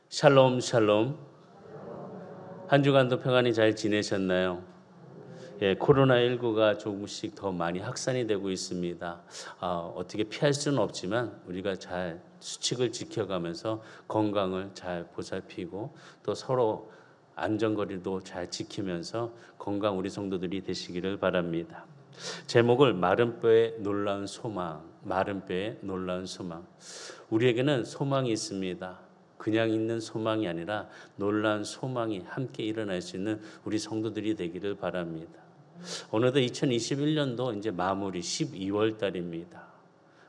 샬롬 샬롬. 한 주간도 평안히 잘 지내셨나요? 예, 코로나19가 조금씩 더 많이 확산이 되고 있습니다. 어떻게 피할 수는 없지만 우리가 잘 수칙을 지켜가면서 건강을 잘 보살피고 또 서로 안전거리도 잘 지키면서 건강 우리 성도들이 되시기를 바랍니다. 제목을 마른 뼈의 놀라운 소망, 마른 뼈의 놀라운 소망. 우리에게는 소망이 있습니다. 그냥 있는 소망이 아니라 놀라운 소망이 함께 일어날 수 있는 우리 성도들이 되기를 바랍니다. 어느덧 2021년도 이제 마무리 12월 달입니다.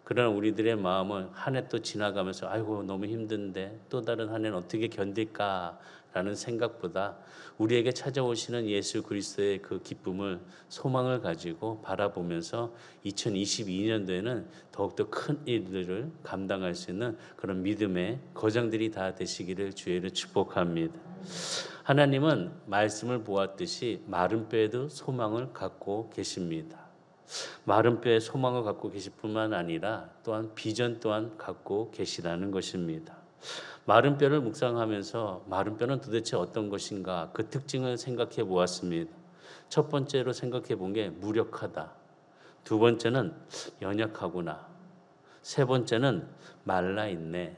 그러나 우리들의 마음은 한 해 또 지나가면서 아이고 너무 힘든데 또 다른 한 해는 어떻게 견딜까라는 생각보다 우리에게 찾아오시는 예수 그리스도의 그 기쁨을 소망을 가지고 바라보면서 2022년도에는 더욱더 큰 일들을 감당할 수 있는 그런 믿음의 거장들이 다 되시기를 주의로 축복합니다. 하나님은 말씀을 보았듯이 마른 뼈에도 소망을 갖고 계십니다. 마른 뼈에 소망을 갖고 계실 뿐만 아니라 또한 비전 또한 갖고 계시다는 것입니다. 마른 뼈를 묵상하면서 마른 뼈는 도대체 어떤 것인가 그 특징을 생각해 보았습니다. 첫 번째로 생각해 본 게 무력하다. 두 번째는 연약하구나. 세 번째는 말라있네.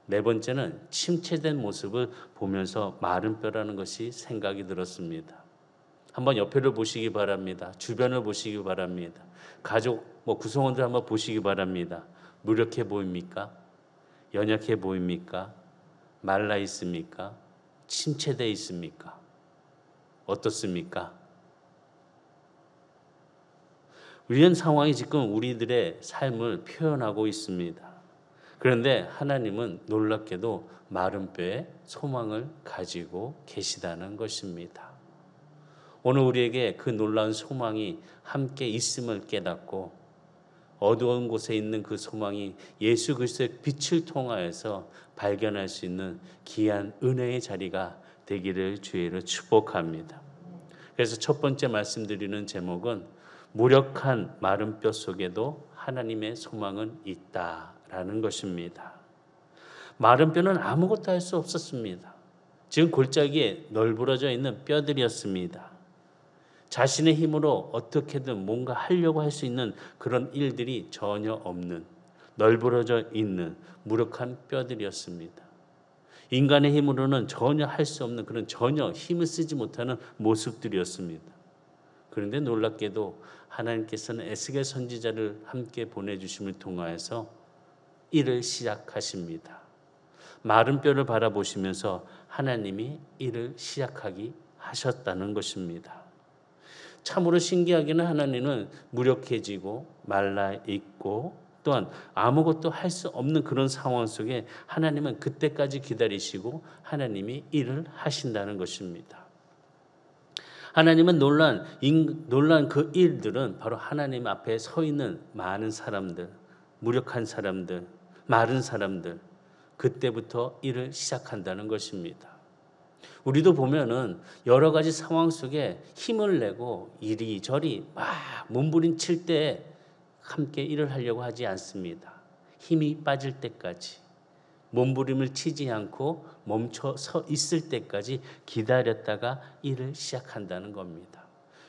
네 번째는 침체된 모습을 보면서 마른 뼈라는 것이 생각이 들었습니다. 한번 옆에를 보시기 바랍니다. 주변을 보시기 바랍니다. 가족, 구성원들 한번 보시기 바랍니다. 무력해 보입니까? 연약해 보입니까? 말라 있습니까? 침체되어 있습니까? 어떻습니까? 이런 상황이 지금 우리들의 삶을 표현하고 있습니다. 그런데 하나님은 놀랍게도 마른 뼈에 소망을 가지고 계시다는 것입니다. 오늘 우리에게 그 놀라운 소망이 함께 있음을 깨닫고 어두운 곳에 있는 그 소망이 예수 그리스도의 빛을 통하여서 발견할 수 있는 귀한 은혜의 자리가 되기를 주의로 축복합니다. 그래서 첫 번째 말씀드리는 제목은 무력한 마른 뼈 속에도 하나님의 소망은 있다라는 것입니다. 마른 뼈는 아무것도 할 수 없었습니다. 지금 골짜기에 널브러져 있는 뼈들이었습니다. 자신의 힘으로 어떻게든 뭔가 하려고 할 수 있는 그런 일들이 전혀 없는 널브러져 있는 무력한 뼈들이었습니다. 인간의 힘으로는 전혀 할 수 없는 그런 전혀 힘을 쓰지 못하는 모습들이었습니다. 그런데 놀랍게도 하나님께서는 에스겔 선지자를 함께 보내주심을 통하여서 일을 시작하십니다. 마른 뼈를 바라보시면서 하나님이 일을 시작하기 하셨다는 것입니다. 참으로 신기하게는 하나님은 무력해지고 말라있고 또한 아무것도 할 수 없는 그런 상황 속에 하나님은 그때까지 기다리시고 하나님이 일을 하신다는 것입니다. 하나님은 놀란 그 일들은 바로 하나님 앞에 서 있는 많은 사람들, 무력한 사람들, 마른 사람들, 그때부터 일을 시작한다는 것입니다. 우리도 보면은 여러 가지 상황 속에 힘을 내고 이리저리 막 몸부림칠 때 함께 일을 하려고 하지 않습니다. 힘이 빠질 때까지 몸부림을 치지 않고 멈춰 서 있을 때까지 기다렸다가 일을 시작한다는 겁니다.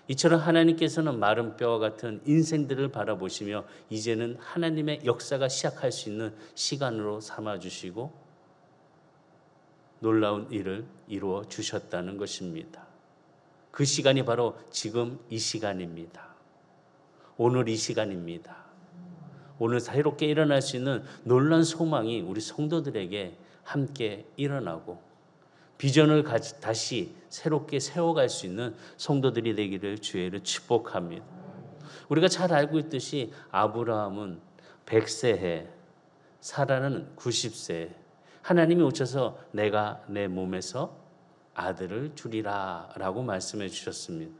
이처럼 하나님께서는 마른 뼈와 같은 인생들을 바라보시며 이제는 하나님의 역사가 시작할 수 있는 시간으로 삼아주시고 놀라운 일을 이루어 주셨다는 것입니다. 그 시간이 바로 지금 이 시간입니다. 오늘 이 시간입니다. 오늘 새롭게 일어날 수 있는 놀라운 소망이 우리 성도들에게 함께 일어나고 비전을 다시 새롭게 세워갈 수 있는 성도들이 되기를 주의로 축복합니다. 우리가 잘 알고 있듯이 아브라함은 100세에 사라는 90세 하나님이 오셔서 내가 내 몸에서 아들을 주리라 라고 말씀해 주셨습니다.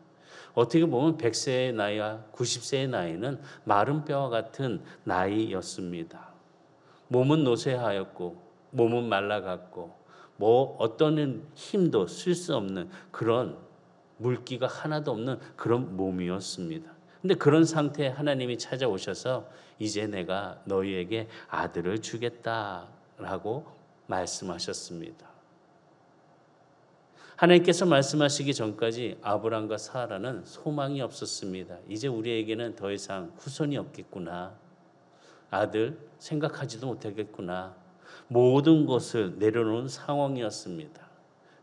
어떻게 보면 100세의 나이와 90세의 나이는 마른 뼈와 같은 나이였습니다. 몸은 노쇠하였고 몸은 말라갔고 어떤 힘도 쓸 수 없는 그런 물기가 하나도 없는 그런 몸이었습니다. 근데 그런 상태에 하나님이 찾아오셔서 이제 내가 너희에게 아들을 주겠다라고 말씀하셨습니다. 하나님께서 말씀하시기 전까지 아브라함과 사라는 소망이 없었습니다. 이제 우리에게는 더 이상 후손이 없겠구나. 아들 생각하지도 못하겠구나. 모든 것을 내려놓은 상황이었습니다.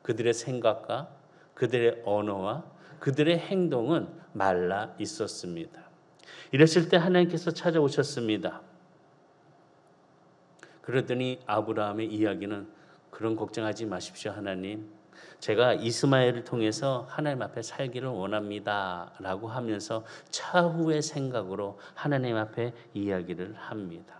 그들의 생각과 그들의 언어와 그들의 행동은 말라 있었습니다. 이랬을 때 하나님께서 찾아오셨습니다. 그러더니 아브라함의 이야기는 그런 걱정하지 마십시오 하나님. 제가 이스마엘을 통해서 하나님 앞에 살기를 원합니다. 라고 하면서 차후의 생각으로 하나님 앞에 이야기를 합니다.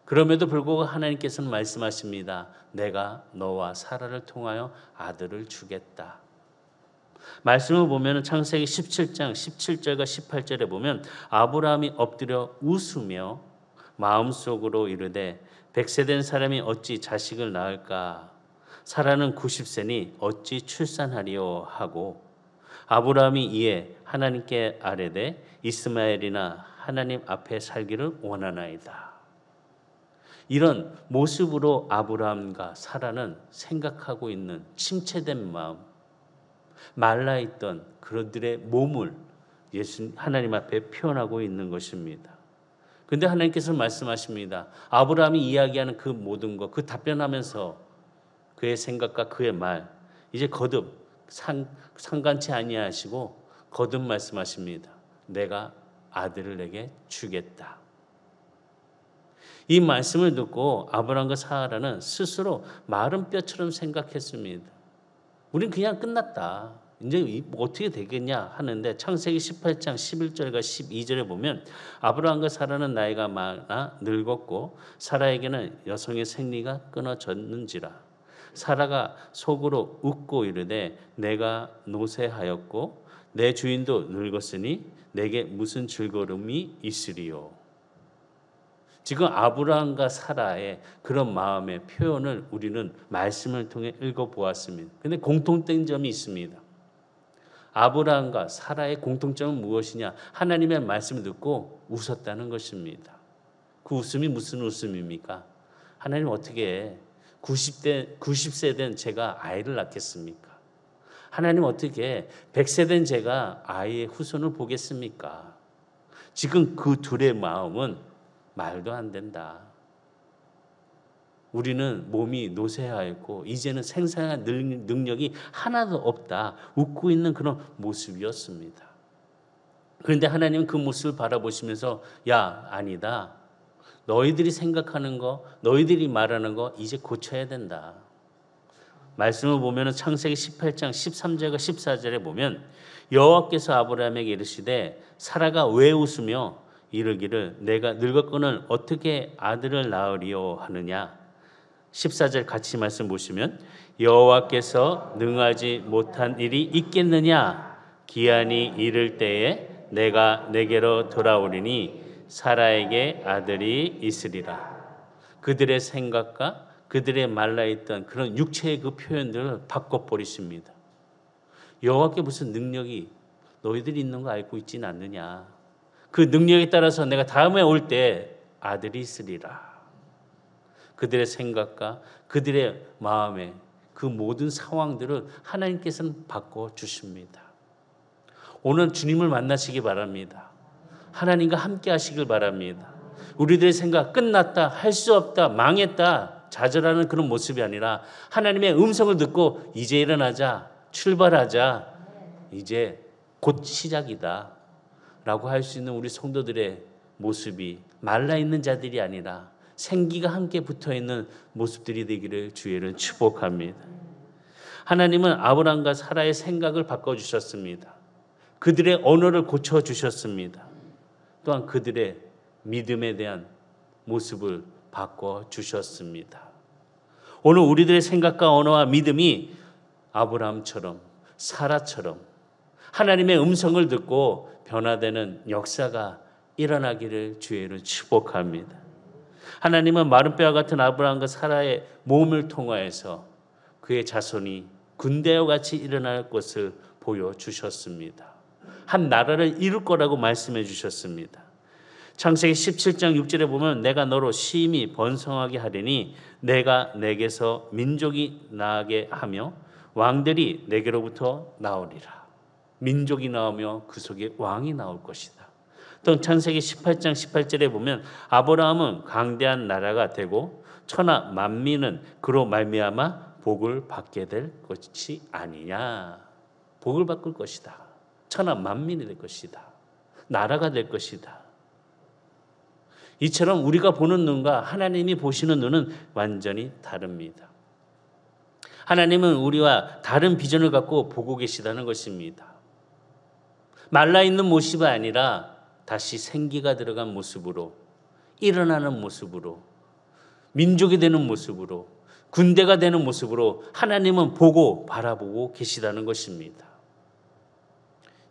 그럼에도 불구하고 하나님께서는 말씀하십니다. 내가 너와 사라를 통하여 아들을 주겠다. 말씀을 보면 창세기 17장 17절과 18절에 보면 아브라함이 엎드려 웃으며 마음속으로 이르되 100세 된 사람이 어찌 자식을 낳을까? 사라는 90세니 어찌 출산하리요 하고 아브라함이 이에 하나님께 아뢰되 이스마엘이나 하나님 앞에 살기를 원하나이다. 이런 모습으로 아브라함과 사라는 생각하고 있는 침체된 마음, 말라있던 그들의 몸을 하나님 앞에 표현하고 있는 것입니다. 그런데 하나님께서 말씀하십니다. 아브라함이 이야기하는 그 모든 것, 그 답변하면서 그의 생각과 그의 말, 이제 거듭 상관치 아니하시고 거듭 말씀하십니다. 내가 아들을 내게 주겠다. 이 말씀을 듣고 아브라함과 사라는 스스로 마른 뼈처럼 생각했습니다. 우린 그냥 끝났다. 이제 어떻게 되겠냐 하는데 창세기 18장 11절과 12절에 보면 아브라함과 사라는 나이가 많아 늙었고 사라에게는 여성의 생리가 끊어졌는지라. 사라가 속으로 웃고 이르되 내가 노쇠하였고 내 주인도 늙었으니 내게 무슨 즐거움이 있으리요. 지금 아브라함과 사라의 그런 마음의 표현을 우리는 말씀을 통해 읽어보았습니다. 그런데 공통된 점이 있습니다. 아브라함과 사라의 공통점은 무엇이냐? 하나님의 말씀을 듣고 웃었다는 것입니다. 그 웃음이 무슨 웃음입니까? 하나님 어떻게 90세 된 제가 아이를 낳겠습니까? 하나님 어떻게 100세 된 제가 아이의 후손을 보겠습니까? 지금 그 둘의 마음은 말도 안 된다. 우리는 몸이 노쇠하였고 이제는 생산할 능력이 하나도 없다. 웃고 있는 그런 모습이었습니다. 그런데 하나님은 그 모습을 바라보시면서 야, 아니다. 너희들이 생각하는 거, 너희들이 말하는 거 이제 고쳐야 된다. 말씀을 보면 창세기 18장 13절과 14절에 보면 여호와께서 아브라함에게 이르시되 사라가 왜 웃으며 이르기를 내가 늙었거늘 어떻게 아들을 낳으리요 하느냐. 14절 같이 말씀 보시면 여호와께서 능하지 못한 일이 있겠느냐. 기한이 이를 때에 내가 내게로 돌아오리니 사라에게 아들이 있으리라. 그들의 생각과 그들의 말라있던 그런 육체의 그 표현들을 바꿔버리십니다. 여호와께 무슨 능력이 너희들이 있는 거 알고 있지는 않느냐. 그 능력에 따라서 내가 다음에 올 때 아들이 있으리라. 그들의 생각과 그들의 마음의 그 모든 상황들을 하나님께서는 바꿔주십니다. 오늘 주님을 만나시기 바랍니다. 하나님과 함께 하시길 바랍니다. 우리들의 생각 끝났다, 할 수 없다, 망했다, 좌절하는 그런 모습이 아니라 하나님의 음성을 듣고 이제 일어나자, 출발하자, 이제 곧 시작이다 라고 할 수 있는 우리 성도들의 모습이 말라있는 자들이 아니라 생기가 함께 붙어있는 모습들이 되기를 주의를 축복합니다. 하나님은 아브라함과 사라의 생각을 바꿔주셨습니다. 그들의 언어를 고쳐주셨습니다. 또한 그들의 믿음에 대한 모습을 바꿔주셨습니다. 오늘 우리들의 생각과 언어와 믿음이 아브라함처럼 사라처럼 하나님의 음성을 듣고 변화되는 역사가 일어나기를 주의를 축복합니다. 하나님은 마른 뼈와 같은 아브라함과 사라의 몸을 통하여서 그의 자손이 군대와 같이 일어날 것을 보여주셨습니다. 한 나라를 이룰 거라고 말씀해 주셨습니다. 창세기 17장 6절에 보면 내가 너로 심히 번성하게 하리니 내가 내게서 민족이 나게 하며 왕들이 내게로부터 나오리라. 민족이 나오며 그 속에 왕이 나올 것이다. 또 창세기 18장 18절에 보면 아브라함은 강대한 나라가 되고 천하 만민은 그로 말미암아 복을 받게 될 것이 아니냐. 복을 받을 것이다. 천하 만민이 될 것이다. 나라가 될 것이다. 이처럼 우리가 보는 눈과 하나님이 보시는 눈은 완전히 다릅니다. 하나님은 우리와 다른 비전을 갖고 보고 계시다는 것입니다. 말라있는 모습이 아니라 다시 생기가 들어간 모습으로, 일어나는 모습으로, 민족이 되는 모습으로, 군대가 되는 모습으로 하나님은 보고 바라보고 계시다는 것입니다.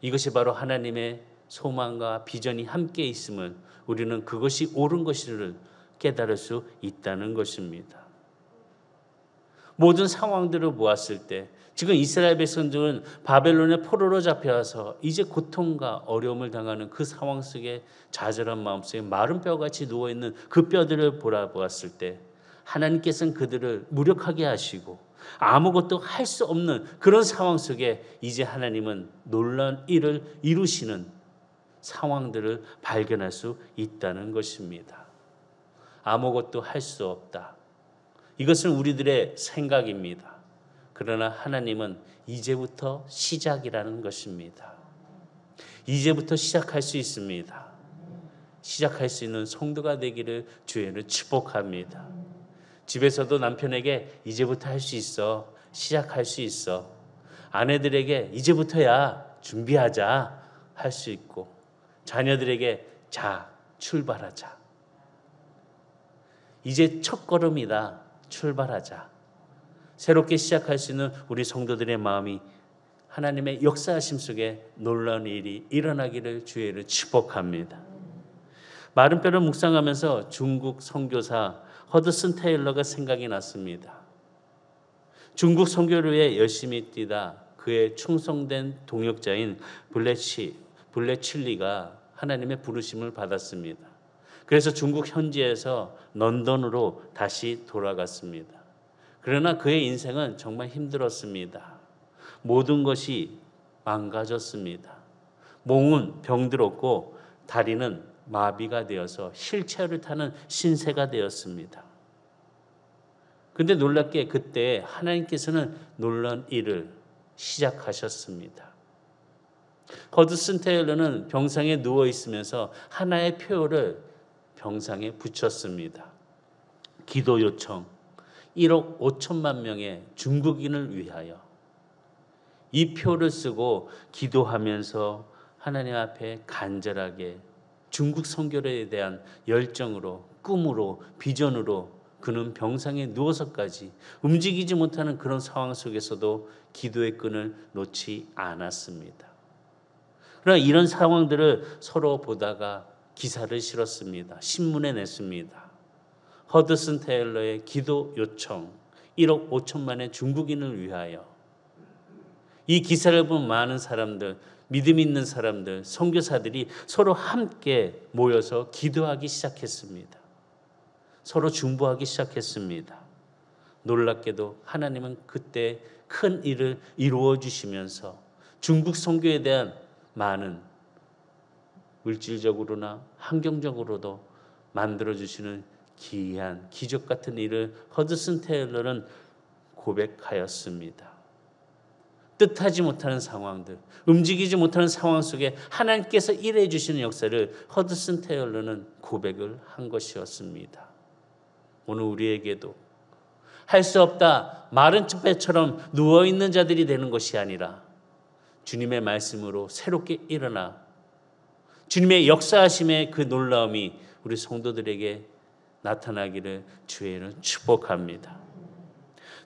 이것이 바로 하나님의 소망과 비전이 함께 있음을 우리는 그것이 옳은 것을 깨달을 수 있다는 것입니다. 모든 상황들을 보았을 때 지금 이스라엘 백성들은 바벨론의 포로로 잡혀와서 이제 고통과 어려움을 당하는 그 상황 속에 좌절한 마음속에 마른 뼈같이 누워있는 그 뼈들을 보았을 때 하나님께서는 그들을 무력하게 하시고 아무것도 할 수 없는 그런 상황 속에 이제 하나님은 놀라운 일을 이루시는 상황들을 발견할 수 있다는 것입니다. 아무것도 할 수 없다. 이것은 우리들의 생각입니다. 그러나 하나님은 이제부터 시작이라는 것입니다. 이제부터 시작할 수 있습니다. 시작할 수 있는 성도가 되기를 주의는 축복합니다. 집에서도 남편에게 이제부터 할 수 있어. 시작할 수 있어. 아내들에게 이제부터야 준비하자 할 수 있고 자녀들에게 자 출발하자. 이제 첫걸음이다. 출발하자. 새롭게 시작할 수 있는 우리 성도들의 마음이 하나님의 역사하심 속에 놀라운 일이 일어나기를 주의를 축복합니다. 마른 뼈를 묵상하면서 중국 선교사 허드슨 테일러가 생각이 났습니다. 중국 선교를 위해 열심히 뛰다 그의 충성된 동역자인 블레칠리가 하나님의 부르심을 받았습니다. 그래서 중국 현지에서 런던으로 다시 돌아갔습니다. 그러나 그의 인생은 정말 힘들었습니다. 모든 것이 망가졌습니다. 몸은 병들었고 다리는 마비가 되어서 휠체어를 타는 신세가 되었습니다. 그런데 놀랍게 그때 하나님께서는 놀라운 일을 시작하셨습니다. 허드슨 테일러는 병상에 누워 있으면서 하나의 표를 병상에 붙였습니다. 기도 요청 1억 5천만 명의 중국인을 위하여. 이 표를 쓰고 기도하면서 하나님 앞에 간절하게 중국 선교에 대한 열정으로, 꿈으로, 비전으로 그는 병상에 누워서까지 움직이지 못하는 그런 상황 속에서도 기도의 끈을 놓지 않았습니다. 그러나 이런 상황들을 서로 보다가 기사를 실었습니다. 신문에 냈습니다. 허드슨 테일러의 기도 요청 1억 5천만의 중국인을 위하여. 이 기사를 본 많은 사람들, 믿음 있는 사람들, 선교사들이 서로 함께 모여서 기도하기 시작했습니다. 서로 중보하기 시작했습니다. 놀랍게도 하나님은 그때 큰 일을 이루어 주시면서 중국 선교에 대한 많은 물질적으로나 환경적으로도 만들어주시는 기이한 기적 같은 일을 허드슨 테일러는 고백하였습니다. 뜻하지 못하는 상황들, 움직이지 못하는 상황 속에 하나님께서 일해 주시는 역사를 허드슨 테일러는 고백을 한 것이었습니다. 오늘 우리에게도 할 수 없다, 마른 뼈처럼 누워있는 자들이 되는 것이 아니라 주님의 말씀으로 새롭게 일어나 주님의 역사하심의 그 놀라움이 우리 성도들에게 나타나기를 주의는 축복합니다.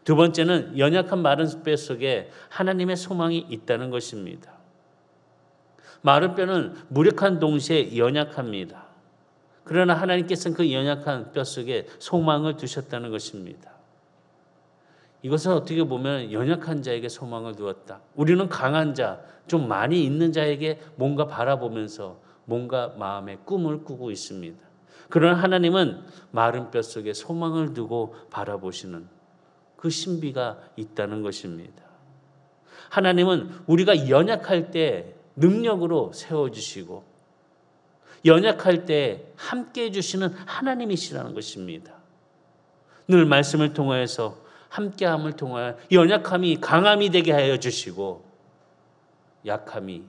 두 번째는 연약한 마른 뼈 속에 하나님의 소망이 있다는 것입니다. 마른 뼈는 무력한 동시에 연약합니다. 그러나 하나님께서는 그 연약한 뼈 속에 소망을 두셨다는 것입니다. 이것은 어떻게 보면 연약한 자에게 소망을 두었다. 우리는 강한 자, 좀 많이 있는 자에게 뭔가 바라보면서 뭔가 마음에 꿈을 꾸고 있습니다. 그러나 하나님은 마른 뼛속에 소망을 두고 바라보시는 그 신비가 있다는 것입니다. 하나님은 우리가 연약할 때 능력으로 세워주시고 연약할 때 함께해 주시는 하나님이시라는 것입니다. 늘 말씀을 통하여서 함께함을 통하여 연약함이 강함이 되게 하여 주시고 약함이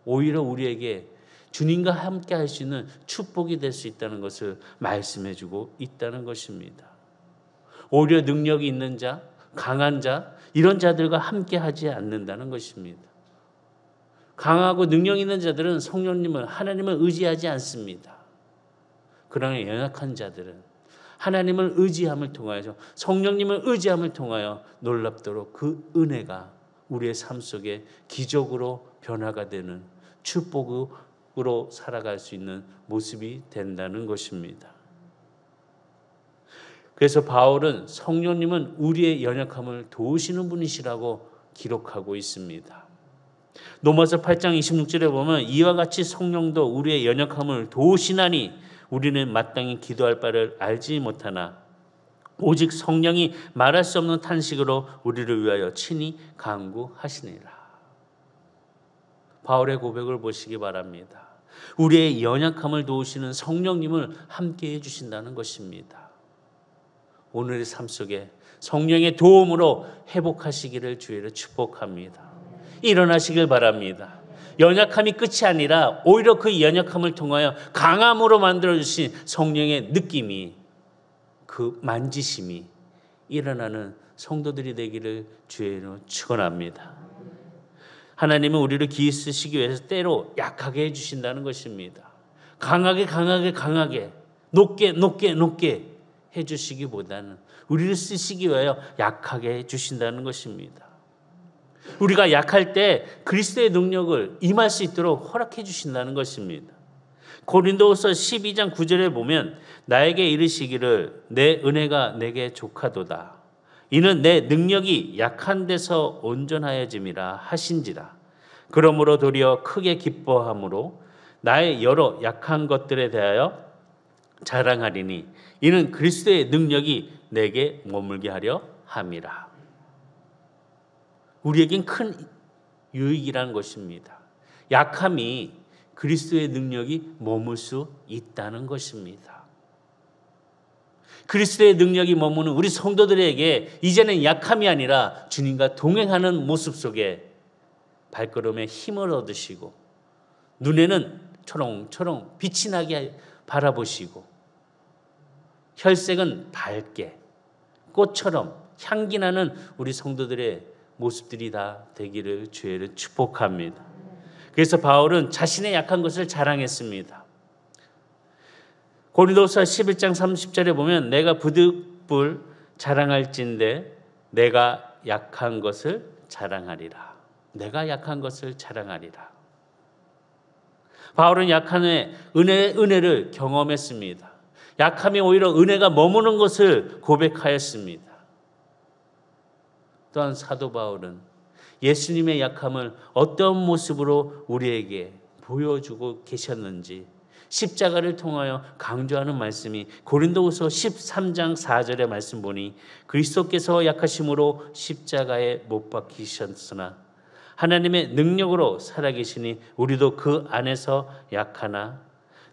오히려 우리에게 주님과 함께 할 수 있는 축복이 될 수 있다는 것을 말씀해 주고 있다는 것입니다. 오히려 능력이 있는 자, 강한 자, 이런 자들과 함께 하지 않는다는 것입니다. 강하고 능력 있는 자들은 성령님을, 하나님을 의지하지 않습니다. 그러나 연약한 자들은 하나님을 의지함을 통하여, 성령님을 의지함을 통하여 놀랍도록 그 은혜가 우리의 삶 속에 기적으로 변화가 되는 축복으로 살아갈 수 있는 모습이 된다는 것입니다. 그래서 바울은 성령님은 우리의 연약함을 도우시는 분이시라고 기록하고 있습니다. 로마서 8장 26절에 보면 이와 같이 성령도 우리의 연약함을 도우시나니 우리는 마땅히 기도할 바를 알지 못하나 오직 성령이 말할 수 없는 탄식으로 우리를 위하여 친히 간구하시니라. 바울의 고백을 보시기 바랍니다. 우리의 연약함을 도우시는 성령님을 함께 해주신다는 것입니다. 오늘의 삶 속에 성령의 도움으로 회복하시기를 주의를 축복합니다. 일어나시길 바랍니다. 연약함이 끝이 아니라 오히려 그 연약함을 통하여 강함으로 만들어주신 성령의 느낌이, 그 만지심이 일어나는 성도들이 되기를 주의 이름으로 축원합니다. 하나님은 우리를 기이 쓰시기 위해서 때로 약하게 해주신다는 것입니다. 강하게 높게 해주시기보다는 우리를 쓰시기 위하여 약하게 해주신다는 것입니다. 우리가 약할 때 그리스도의 능력을 임할 수 있도록 허락해 주신다는 것입니다. 고린도후서 12장 9절에 보면 나에게 이르시기를 내 은혜가 내게 족하도다. 이는 내 능력이 약한 데서 온전하여짐이라 하신지라. 그러므로 도리어 크게 기뻐함으로 나의 여러 약한 것들에 대하여 자랑하리니 이는 그리스도의 능력이 내게 머물게 하려 함이라. 우리에겐 큰 유익이라는 것입니다. 약함이 그리스도의 능력이 머물 수 있다는 것입니다. 그리스도의 능력이 머무는 우리 성도들에게 이제는 약함이 아니라 주님과 동행하는 모습 속에 발걸음에 힘을 얻으시고 눈에는 초롱초롱 빛이 나게 바라보시고 혈색은 밝게 꽃처럼 향기 나는 우리 성도들의 모습들이 다 되기를 주의를 축복합니다. 그래서 바울은 자신의 약한 것을 자랑했습니다. 고린도서 11장 30절에 보면 내가 부득불 자랑할진대 내가 약한 것을 자랑하리라. 내가 약한 것을 자랑하리라. 바울은 약함의 은혜를 경험했습니다. 약함이 오히려 은혜가 머무는 것을 고백하였습니다. 또한 사도 바울은 예수님의 약함을 어떤 모습으로 우리에게 보여주고 계셨는지 십자가를 통하여 강조하는 말씀이 고린도후서 13장 4절의 말씀 보니 그리스도께서 약하심으로 십자가에 못 박히셨으나 하나님의 능력으로 살아계시니 우리도 그 안에서 약하나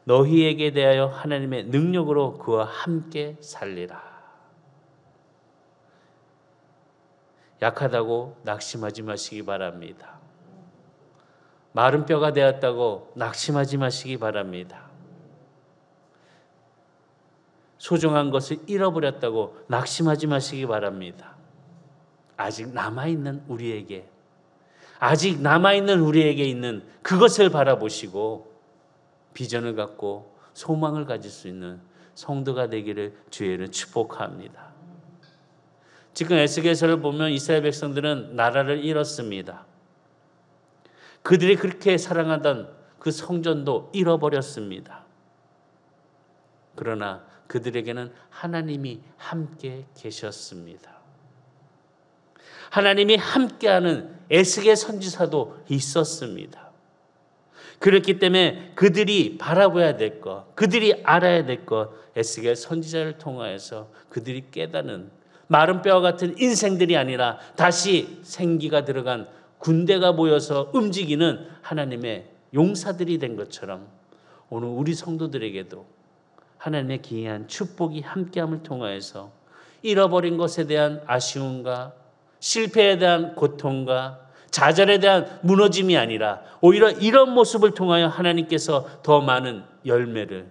너희에게 대하여 하나님의 능력으로 그와 함께 살리라. 약하다고 낙심하지 마시기 바랍니다. 마른 뼈가 되었다고 낙심하지 마시기 바랍니다. 소중한 것을 잃어버렸다고 낙심하지 마시기 바랍니다. 아직 남아있는 우리에게 있는 그것을 바라보시고 비전을 갖고 소망을 가질 수 있는 성도가 되기를 주의를 축복합니다. 지금 에스겔서를 보면 이스라엘 백성들은 나라를 잃었습니다. 그들이 그렇게 사랑하던 그 성전도 잃어버렸습니다. 그러나 그들에게는 하나님이 함께 계셨습니다. 하나님이 함께하는 에스겔 선지자도 있었습니다. 그렇기 때문에 그들이 바라봐야 될 것, 그들이 알아야 될 것, 에스겔 선지자를 통하여서 그들이 깨닫는 마른 뼈와 같은 인생들이 아니라 다시 생기가 들어간 군대가 모여서 움직이는 하나님의 용사들이 된 것처럼 오늘 우리 성도들에게도 하나님의 기이한 축복이 함께함을 통하여서 잃어버린 것에 대한 아쉬움과 실패에 대한 고통과 좌절에 대한 무너짐이 아니라 오히려 이런 모습을 통하여 하나님께서 더 많은 열매를,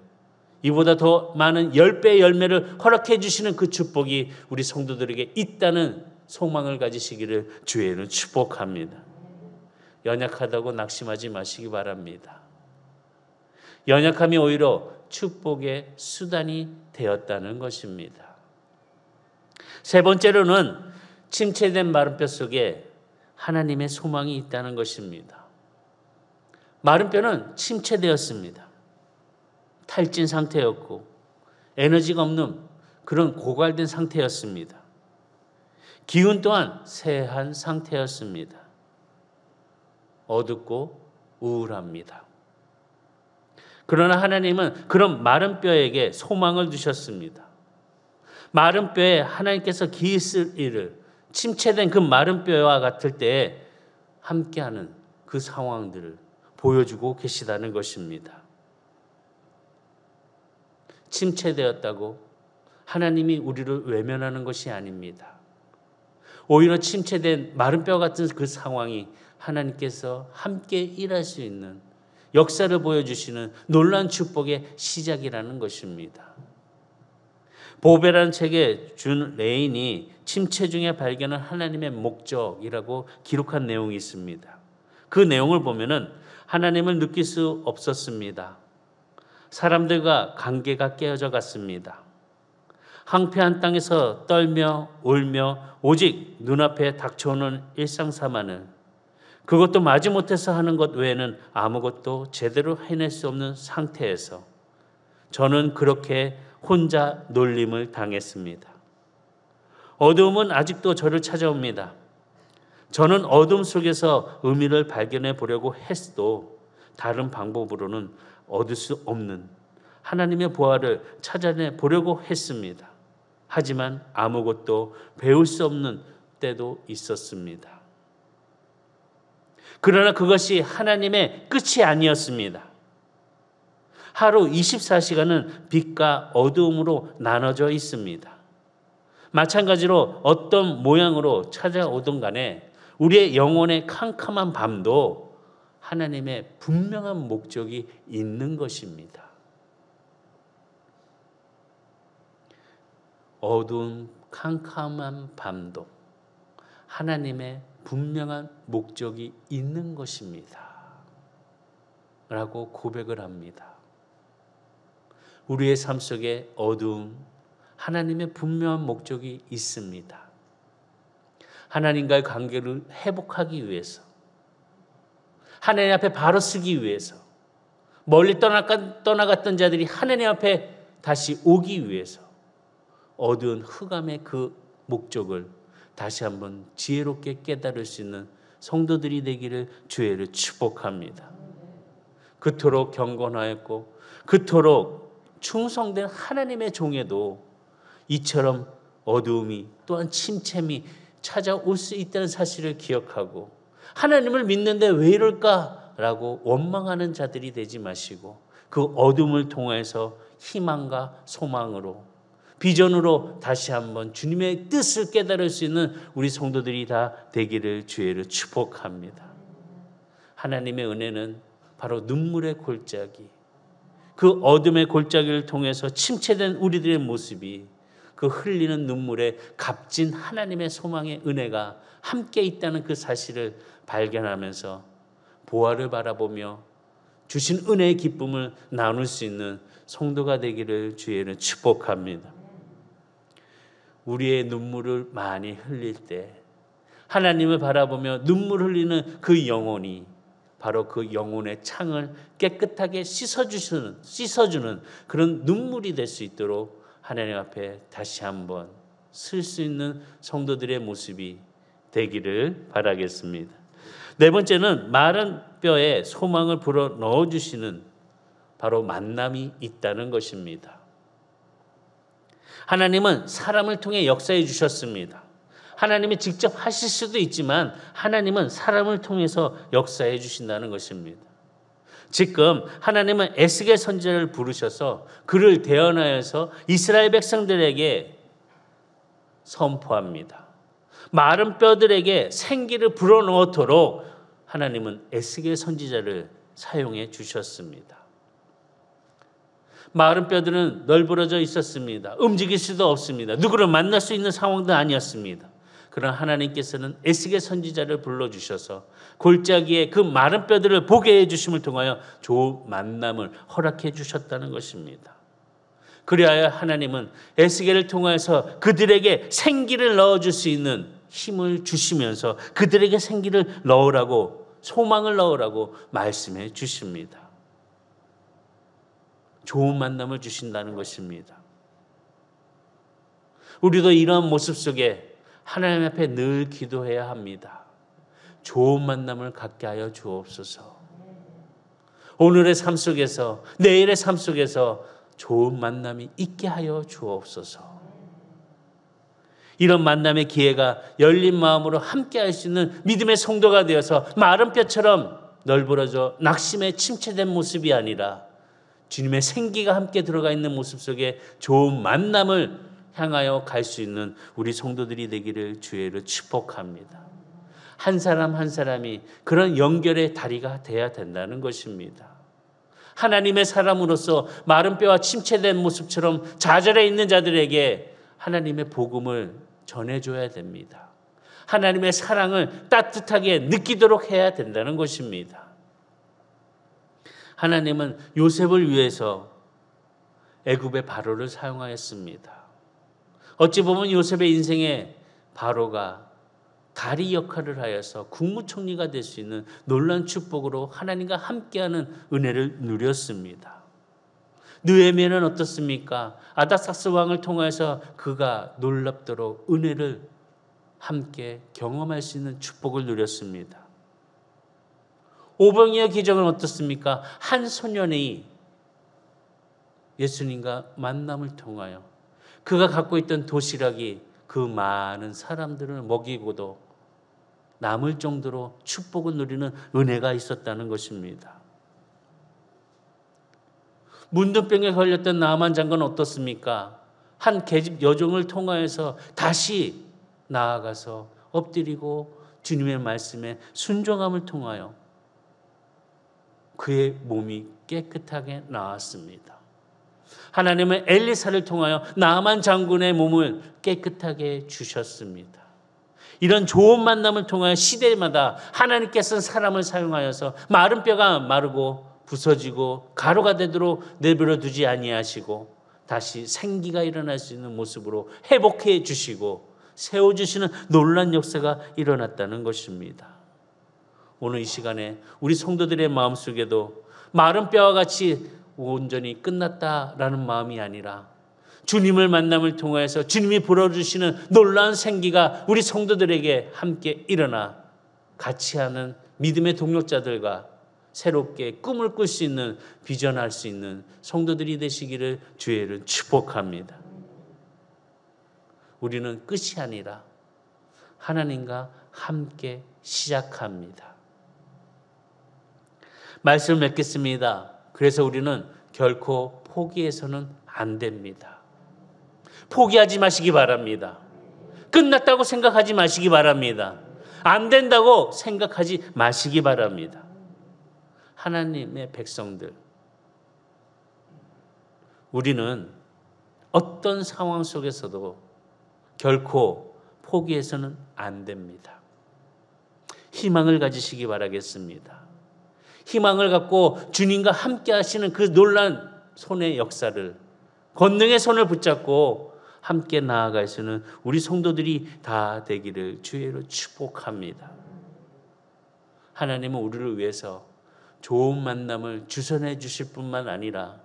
이보다 더 많은 10배의 열매를 허락해 주시는 그 축복이 우리 성도들에게 있다는 소망을 가지시기를 주의는 축복합니다. 연약하다고 낙심하지 마시기 바랍니다. 연약함이 오히려 축복의 수단이 되었다는 것입니다. 세 번째로는 침체된 마른 뼈 속에 하나님의 소망이 있다는 것입니다. 마른 뼈는 침체되었습니다. 탈진 상태였고 에너지가 없는 그런 고갈된 상태였습니다. 기운 또한 쇠한 상태였습니다. 어둡고 우울합니다. 그러나 하나님은 그런 마른 뼈에게 소망을 주셨습니다. 마른 뼈에 하나님께서 기이 쓸 일을, 침체된 그 마른 뼈와 같을 때에 함께하는 그 상황들을 보여주고 계시다는 것입니다. 침체되었다고 하나님이 우리를 외면하는 것이 아닙니다. 오히려 침체된 마른 뼈 같은 그 상황이 하나님께서 함께 일할 수 있는 역사를 보여주시는 놀라운 축복의 시작이라는 것입니다. 보배라는 책에 준 레인이 침체 중에 발견한 하나님의 목적이라고 기록한 내용이 있습니다. 그 내용을 보면은 하나님을 느낄 수 없었습니다. 사람들과 관계가 깨어져 갔습니다. 황폐한 땅에서 떨며 울며 오직 눈앞에 닥쳐오는 일상사만을, 그것도 마지못해서 하는 것 외에는 아무것도 제대로 해낼 수 없는 상태에서 저는 그렇게 혼자 놀림을 당했습니다. 어두움은 아직도 저를 찾아옵니다. 저는 어둠 속에서 의미를 발견해 보려고 했어도 다른 방법으로는 얻을 수 없는 하나님의 보화를 찾아내 보려고 했습니다. 하지만 아무것도 배울 수 없는 때도 있었습니다. 그러나 그것이 하나님의 끝이 아니었습니다. 하루 24시간은 빛과 어두움으로 나눠져 있습니다. 마찬가지로 어떤 모양으로 찾아오든 간에 우리의 영혼의 캄캄한 밤도 하나님의 분명한 목적이 있는 것입니다. 어두운 캄캄한 밤도 하나님의 분명한 목적이 있는 것입니다. 라고 고백을 합니다. 우리의 삶 속에 어두움, 하나님의 분명한 목적이 있습니다. 하나님과의 관계를 회복하기 위해서, 하나님 앞에 바로 서기 위해서, 멀리 떠나갔던 자들이 하나님 앞에 다시 오기 위해서 어두운 흑암의 그 목적을 다시 한번 지혜롭게 깨달을 수 있는 성도들이 되기를 주의를 축복합니다. 그토록 경건하였고 그토록 충성된 하나님의 종에도 이처럼 어두움이 또한 침체미 찾아올 수 있다는 사실을 기억하고 하나님을 믿는데 왜 이럴까라고 원망하는 자들이 되지 마시고 그 어둠을 통해서 희망과 소망으로 비전으로 다시 한번 주님의 뜻을 깨달을 수 있는 우리 성도들이 다 되기를 주의를 축복합니다. 하나님의 은혜는 바로 눈물의 골짜기, 그 어둠의 골짜기를 통해서 침체된 우리들의 모습이 그 흘리는 눈물에 값진 하나님의 소망의 은혜가 함께 있다는 그 사실을 발견하면서 보화를 바라보며 주신 은혜의 기쁨을 나눌 수 있는 성도가 되기를 주의는 축복합니다. 우리의 눈물을 많이 흘릴 때 하나님을 바라보며 눈물 흘리는 그 영혼이 바로 그 영혼의 창을 깨끗하게 씻어주는 그런 눈물이 될 수 있도록 하나님 앞에 다시 한번 쓸 수 있는 성도들의 모습이 되기를 바라겠습니다. 네 번째는 마른 뼈에 소망을 불어 넣어주시는 바로 만남이 있다는 것입니다. 하나님은 사람을 통해 역사해 주셨습니다. 하나님이 직접 하실 수도 있지만 하나님은 사람을 통해서 역사해 주신다는 것입니다. 지금 하나님은 에스겔 선지자를 부르셔서 그를 대언하여서 이스라엘 백성들에게 선포합니다. 마른 뼈들에게 생기를 불어넣도록 하나님은 에스겔 선지자를 사용해 주셨습니다. 마른 뼈들은 널브러져 있었습니다. 움직일 수도 없습니다. 누구를 만날 수 있는 상황도 아니었습니다. 그러나 하나님께서는 에스겔 선지자를 불러주셔서 골짜기에 그 마른 뼈들을 보게 해주심을 통하여 좋은 만남을 허락해 주셨다는 것입니다. 그리하여 하나님은 에스겔을 통해서 그들에게 생기를 넣어줄 수 있는 힘을 주시면서 그들에게 생기를 넣으라고, 소망을 넣으라고 말씀해 주십니다. 좋은 만남을 주신다는 것입니다. 우리도 이러한 모습 속에 하나님 앞에 늘 기도해야 합니다. 좋은 만남을 갖게 하여 주옵소서. 오늘의 삶 속에서, 내일의 삶 속에서 좋은 만남이 있게 하여 주옵소서. 이런 만남의 기회가 열린 마음으로 함께 할 수 있는 믿음의 성도가 되어서 마른 뼈처럼 널브러져 낙심에 침체된 모습이 아니라 주님의 생기가 함께 들어가 있는 모습 속에 좋은 만남을 향하여 갈 수 있는 우리 성도들이 되기를 주의로 축복합니다. 한 사람 한 사람이 그런 연결의 다리가 돼야 된다는 것입니다. 하나님의 사람으로서 마른 뼈와 침체된 모습처럼 좌절해 있는 자들에게 하나님의 복음을 전해줘야 됩니다. 하나님의 사랑을 따뜻하게 느끼도록 해야 된다는 것입니다. 하나님은 요셉을 위해서 애굽의 바로를 사용하였습니다. 어찌 보면 요셉의 인생에 바로가 다리 역할을 하여서 국무총리가 될 수 있는 놀라운 축복으로 하나님과 함께하는 은혜를 누렸습니다. 느헤미야는 어떻습니까? 아닥사스 왕을 통해서 그가 놀랍도록 은혜를 함께 경험할 수 있는 축복을 누렸습니다. 오병이어 기적은 어떻습니까? 한 소년이 예수님과 만남을 통하여 그가 갖고 있던 도시락이 그 많은 사람들을 먹이고도 남을 정도로 축복을 누리는 은혜가 있었다는 것입니다. 문둥병에 걸렸던 나아만 장관은 어떻습니까? 한 계집 여종을 통하여서 다시 나아가서 엎드리고 주님의 말씀에 순종함을 통하여 그의 몸이 깨끗하게 나았습니다. 하나님은 엘리사를 통하여 나아만 장군의 몸을 깨끗하게 주셨습니다. 이런 좋은 만남을 통하여 시대마다 하나님께서는 사람을 사용하여서 마른 뼈가 마르고 부서지고 가루가 되도록 내버려 두지 아니하시고 다시 생기가 일어날 수 있는 모습으로 회복해 주시고 세워주시는 놀라운 역사가 일어났다는 것입니다. 오늘 이 시간에 우리 성도들의 마음속에도 마른 뼈와 같이 온전히 끝났다라는 마음이 아니라 주님을 만남을 통해서 주님이 불어주시는 놀라운 생기가 우리 성도들에게 함께 일어나 같이 하는 믿음의 동력자들과 새롭게 꿈을 꿀 수 있는 비전할 수 있는 성도들이 되시기를 주의를 축복합니다. 우리는 끝이 아니라 하나님과 함께 시작합니다. 말씀을 맺겠습니다. 그래서 우리는 결코 포기해서는 안 됩니다. 포기하지 마시기 바랍니다. 끝났다고 생각하지 마시기 바랍니다. 안 된다고 생각하지 마시기 바랍니다. 하나님의 백성들, 우리는 어떤 상황 속에서도 결코 포기해서는 안 됩니다. 희망을 가지시기 바라겠습니다. 희망을 갖고 주님과 함께 하시는 그 놀라운 손의 역사를, 권능의 손을 붙잡고 함께 나아갈 수 있는 우리 성도들이 다 되기를 주의로 축복합니다. 하나님은 우리를 위해서 좋은 만남을 주선해 주실 뿐만 아니라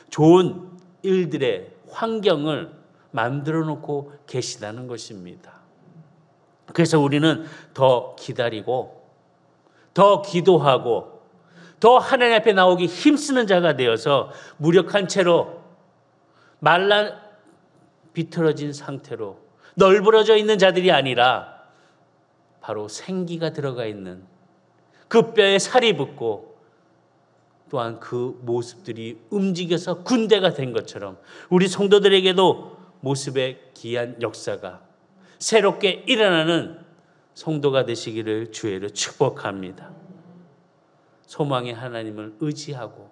좋은 일들의 환경을 만들어 놓고 계시다는 것입니다. 그래서 우리는 더 기다리고 더 기도하고 더 하나님 앞에 나오기 힘쓰는 자가 되어서 무력한 채로 말라 비틀어진 상태로 널브러져 있는 자들이 아니라 바로 생기가 들어가 있는 그 뼈에 살이 붙고 또한 그 모습들이 움직여서 군대가 된 것처럼 우리 성도들에게도 모습의 귀한 역사가 새롭게 일어나는 성도가 되시기를 주의로 축복합니다. 소망의 하나님을 의지하고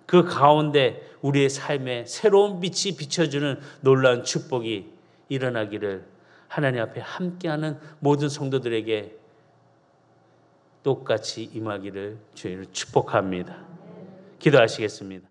그 가운데 우리의 삶에 새로운 빛이 비춰주는 놀라운 축복이 일어나기를 하나님 앞에 함께하는 모든 성도들에게 똑같이 임하기를 주의로 축복합니다. 기도하시겠습니다.